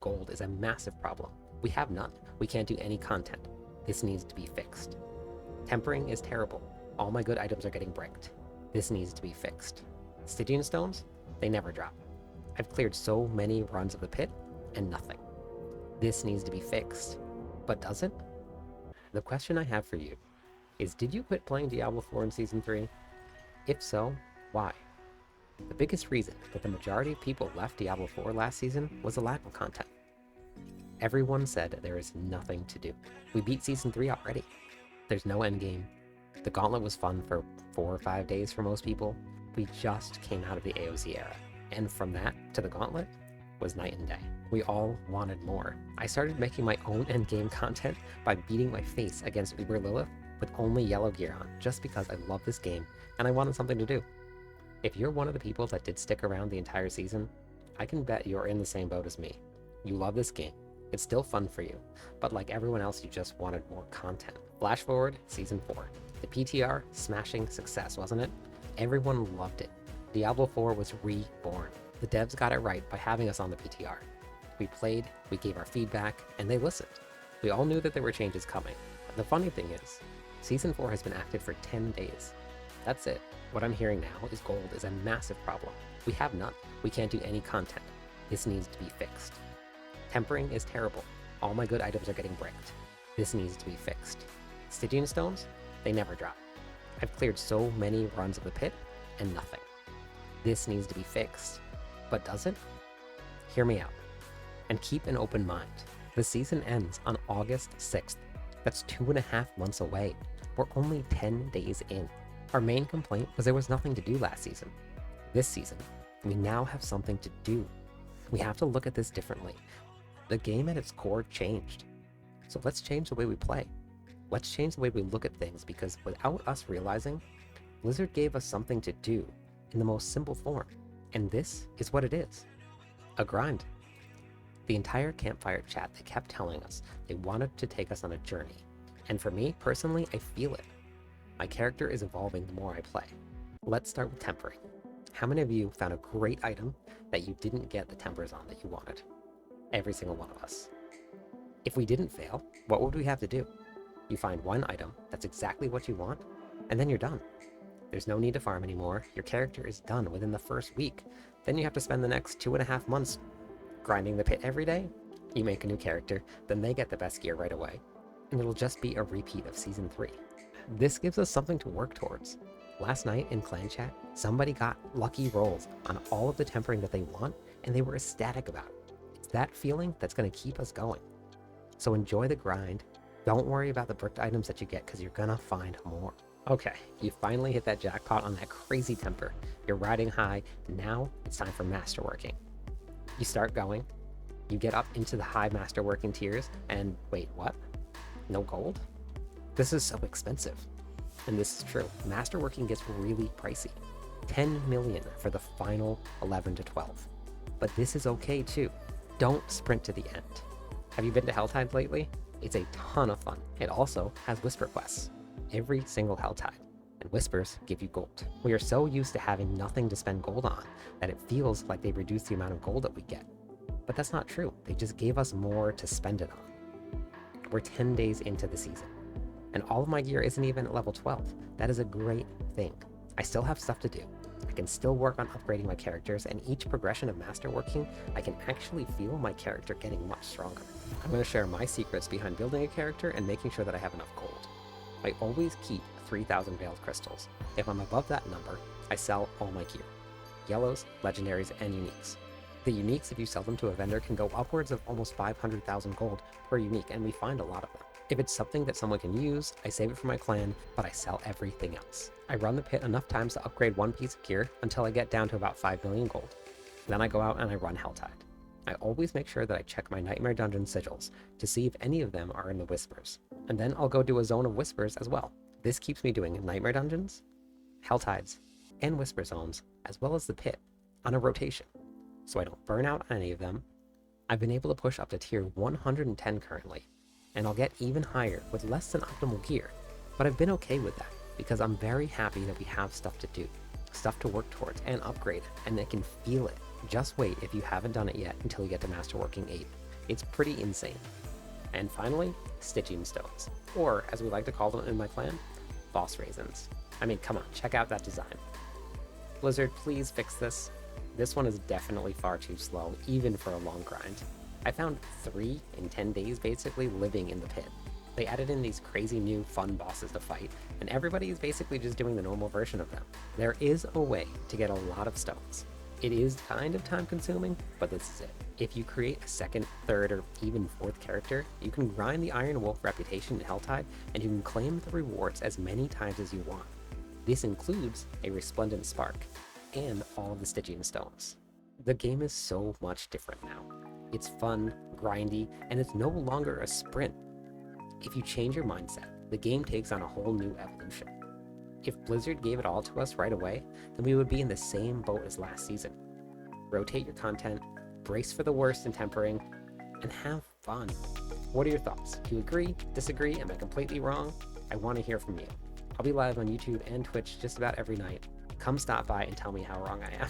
Gold is a massive problem. We have none. We can't do any content. This needs to be fixed. Tempering is terrible. All my good items are getting bricked. This needs to be fixed. Stygian stones? They never drop. I've cleared so many runs of the pit and nothing. This needs to be fixed. But does it? The question I have for you is, did you quit playing Diablo 4 in Season 3? If so, why? The biggest reason that the majority of people left Diablo 4 last season was a lack of content. Everyone said there is nothing to do. We beat Season 3 already. There's no endgame. The Gauntlet was fun for 4 or 5 days for most people. We just came out of the AOZ era, and from that to the Gauntlet was night and day. We all wanted more. I started making my own endgame content by beating my face against Uber Lilith with only yellow gear on, just because I love this game and I wanted something to do. If you're one of the people that did stick around the entire season, I can bet you're in the same boat as me. You love this game. It's still fun for you, but like everyone else, you just wanted more content. Flash forward, Season 4. The PTR, smashing success, wasn't it? Everyone loved it. Diablo 4 was reborn. The devs got it right by having us on the PTR. We played, we gave our feedback, and they listened. We all knew that there were changes coming. The funny thing is, Season 4 has been active for 10 days. That's it. What I'm hearing now is gold is a massive problem. We have none. We can't do any content. This needs to be fixed. Tempering is terrible. All my good items are getting bricked. This needs to be fixed. Stygian stones? They never drop. I've cleared so many runs of the pit and nothing. This needs to be fixed. But does it? Hear me out. And keep an open mind. The season ends on August 6th. That's 2.5 months away. We're only 10 days in. Our main complaint was there was nothing to do last season. This season, we now have something to do. We have to look at this differently. The game at its core changed. So let's change the way we play. Let's change the way we look at things, because without us realizing, Blizzard gave us something to do in the most simple form. And this is what it is. A grind. The entire campfire chat, they kept telling us they wanted to take us on a journey. And for me, personally, I feel it. My character is evolving the more I play. Let's start with tempering. How many of you found a great item that you didn't get the tempers on that you wanted? Every single one of us. If we didn't fail, what would we have to do? You find one item that's exactly what you want, and then you're done. There's no need to farm anymore. Your character is done within the first week. Then you have to spend the next 2.5 months grinding the pit every day. You make a new character, then they get the best gear right away, and it'll just be a repeat of Season 3. This gives us something to work towards. Last night in clan chat, somebody got lucky rolls on all of the tempering that they want, and they were ecstatic about it. It's that feeling that's going to keep us going. So enjoy the grind. Don't worry about the bricked items that you get, because you're gonna find more. Okay, you finally hit that jackpot on that crazy temper. You're riding high. Now it's time for masterworking. You start going, you get up into the high masterworking tiers, and wait, what? No gold? This is so expensive. And this is true. Masterworking gets really pricey. 10 million for the final 11 to 12. But this is okay too. Don't sprint to the end. Have you been to Helltide lately? It's a ton of fun. It also has whisper quests. Every single Helltide. And whispers give you gold. We are so used to having nothing to spend gold on that it feels like they reduced the amount of gold that we get. But that's not true. They just gave us more to spend it on. We're 10 days into the season, and all of my gear isn't even at level 12. That is a great thing. I still have stuff to do. I can still work on upgrading my characters, and each progression of masterworking, I can actually feel my character getting much stronger. I'm going to share my secrets behind building a character and making sure that I have enough gold. I always keep 3,000 veiled crystals. If I'm above that number, I sell all my gear. Yellows, legendaries, and uniques. The uniques, if you sell them to a vendor, can go upwards of almost 500,000 gold per unique, and we find a lot of them. If it's something that someone can use, I save it for my clan, but I sell everything else. I run the pit enough times to upgrade one piece of gear until I get down to about 5 million gold. Then I go out and I run Helltide. I always make sure that I check my Nightmare Dungeon sigils to see if any of them are in the Whispers. And then I'll go do a zone of Whispers as well. This keeps me doing Nightmare Dungeons, Helltides, and Whisper zones, as well as the pit, on a rotation. So I don't burn out on any of them. I've been able to push up to tier 110 currently, and I'll get even higher with less than optimal gear, but I've been okay with that because I'm very happy that we have stuff to do, stuff to work towards and upgrade, and I can feel it. Just wait if you haven't done it yet until you get to Masterworking 8. It's pretty insane. And finally, stygian stones, or as we like to call them in my clan, boss raisins. I mean, come on, check out that design. Blizzard, please fix this. This one is definitely far too slow, even for a long grind. I found 3 in 10 days basically living in the pit. They added in these crazy new fun bosses to fight, and everybody is basically just doing the normal version of them. There is a way to get a lot of stones. It is kind of time consuming, but this is it. If you create a second, third, or even fourth character, you can grind the Iron Wolf reputation in Helltide, and you can claim the rewards as many times as you want. This includes a Resplendent Spark, and all of the Stygian stones. The game is so much different now. It's fun, grindy, and it's no longer a sprint. If you change your mindset, the game takes on a whole new evolution. If Blizzard gave it all to us right away, then we would be in the same boat as last season. Rotate your content, brace for the worst in tempering, and have fun. What are your thoughts? Do you agree, disagree, am I completely wrong? I want to hear from you. I'll be live on YouTube and Twitch just about every night. Come stop by and tell me how wrong I am.